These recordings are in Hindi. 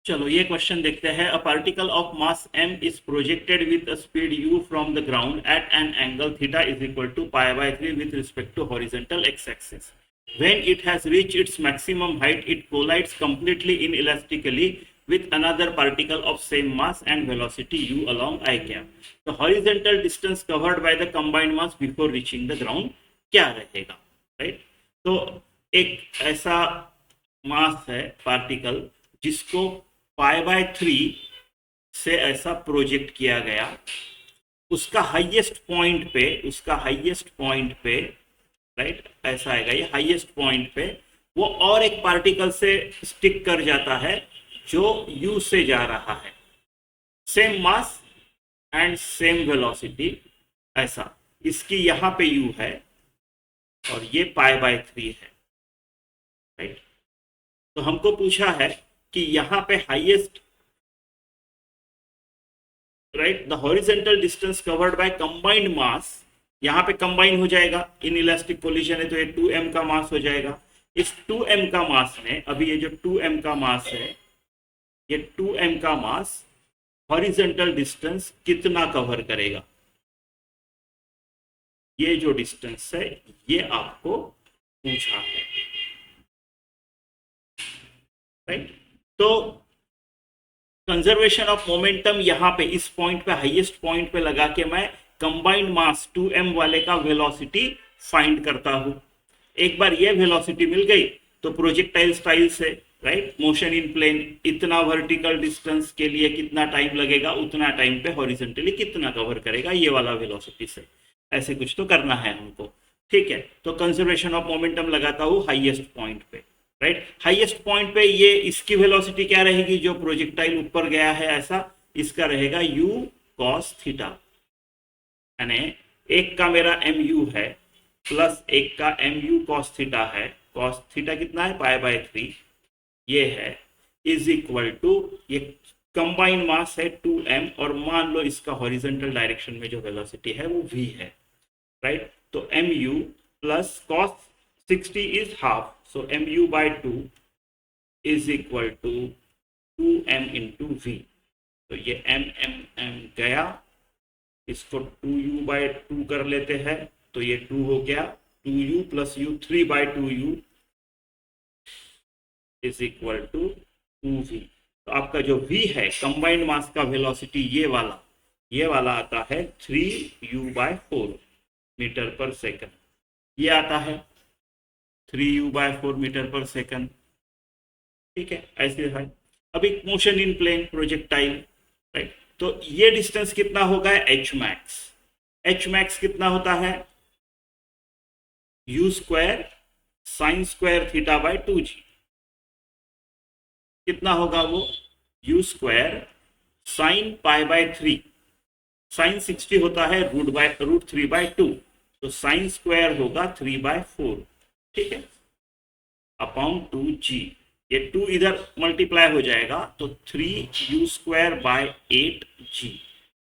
चलो ये क्वेश्चन देखते हैं। A particle of mass m is projected with a speed u from the ground at an angle theta is equal to pi by 3 with respect to horizontal x axis. When it has reached its maximum height, it collides completely inelastically with another particle of same mass and velocity u along I cap. The horizontal distance covered by the combined mass before reaching the ground क्या रहेगा, राइट? तो एक ऐसा मास है पार्टिकल जिसको पाई बाय 3 से ऐसा प्रोजेक्ट किया गया, उसका हाईएस्ट पॉइंट पे राइट ऐसा आएगा, ये हाईएस्ट पॉइंट पे वो और एक पार्टिकल से स्टिक कर जाता है जो u से जा रहा है, same mass and same velocity, ऐसा इसकी यहां पे u है और ये पाई बाय 3 है, राइट? तो हमको पूछा है कि यहां पे highest, right, the horizontal distance covered by combined mass, यहाँ पे कंबाइन हो जाएगा, इन इलास्टिक कोलिजन है तो ये 2m का मास हो जाएगा. इस 2m का मास में अभी ये जो 2m का मास है, ये 2m का मास हॉरिजॉन्टल डिस्टेंस कितना कवर करेगा, ये जो डिस्टेंस है ये आपको पूछा है, राइट? तो कंजर्वेशन ऑफ मोमेंटम यहाँ पे इस पॉइंट पे, हाईएस्ट पॉइंट पे लगा के मैं कंबाइंड मास 2m वाले का वेलोसिटी फाइंड करता हूं. एक बार ये वेलोसिटी मिल गई तो प्रोजेक्टाइल स्टाइल से, राइट, मोशन इन प्लेन, इतना वर्टिकल डिस्टेंस के लिए कितना टाइम लगेगा, उतना टाइम पे हॉरिजॉन्टली कितना कवर करेगा, ये वाला वेलोसिटी से ऐसे कुछ तो करना है हमको, ठीक है? तो कंजर्वेशन ऑफ मोमेंटम लगाता हूँ हाईएस्ट पॉइंट पे, राइट? हाईएस्ट पॉइंट पे ये इसकी वेलोसिटी क्या रहेगी, जो प्रोजेक्टाइल ऊपर गया है ऐसा, इसका रहेगा u cos थीटा, यानी एक का मेरा mu है प्लस एक का mu cos थीटा है. cos थीटा कितना है, पाई बाय 3 ये है, इज इक्वल टू ये कंबाइंड मास है 2m और मान लो इसका हॉरिजॉन्टल डायरेक्शन में जो वेलोसिटी है वो v है, राइट? तो mu plus cos 60 is half, so mu by 2 is equal to 2m into v. तो ये m गया, इसको 2u by 2 कर लेते हैं तो ये 2 हो गया, 2u plus u 3 by 2u is equal to 2v. तो आपका जो v है कंबाइंड मास का वेलोसिटी, ये वाला आता है 3u by 4 मीटर पर सेकंड, ये आता है 3u by 4 मीटर पर सेकंड, ठीक है? ऐसे है. अभी motion in plane projectile, right? तो ये डिस्टेंस कितना होगा, h मैक्स. h मैक्स कितना होता है, u square sine square theta by 2g. कितना होगा वो, u square sine pi by 3, sine 60 होता है रूट 3 बाय 2, तो साइन स्क्वायर होगा 3 बाय 4, ठीक है, अपॉन 2g. ये 2 इधर मल्टीप्लाई हो जाएगा तो 3u स्क्वायर बाय 8g,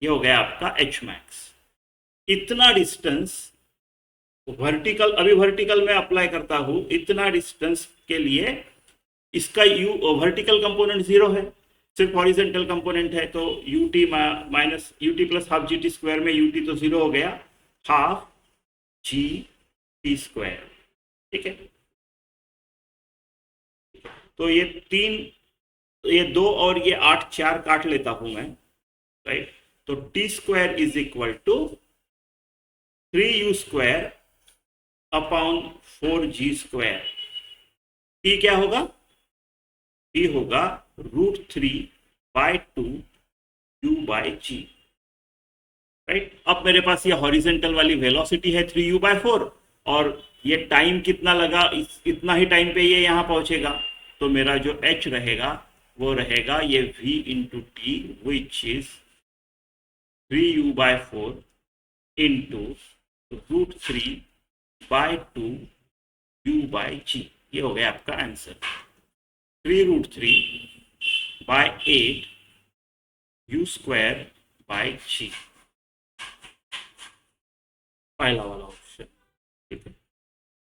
ये हो गया आपका h मैक्स. इतना डिस्टेंस वर्टिकल, अभी वर्टिकल में अप्लाई करता हूं, इतना डिस्टेंस के लिए इसका u वर्टिकल कंपोनेंट 0 है, सिर्फ हॉरिजॉन्टल कंपोनेंट है, तो ut minus ut plus half G T square में ut तो 0 हो गया, हाफ जी टी स्क्वायर, ठीक है? तो ये 3, ये 2 और ये 8, 4 काट लेता हूं मैं, राइट? तो T square is equal to 3u square upon 4g square. T क्या होगा, टी होगा root 3 by 2 u by g, right? अब मेरे पास ये हॉरिजॉन्टल वाली वेलोसिटी है 3u बाय 4 और ये टाइम कितना लगा, इतना ही टाइम पे ये यहाँ पहुंचेगा, तो मेरा जो h रहेगा वो रहेगा ये v into T which is 3u by 4 into root 3 by 2 u by g. ये हो गया आपका answer, 3√3 by 8 u square by g, पहला वाला.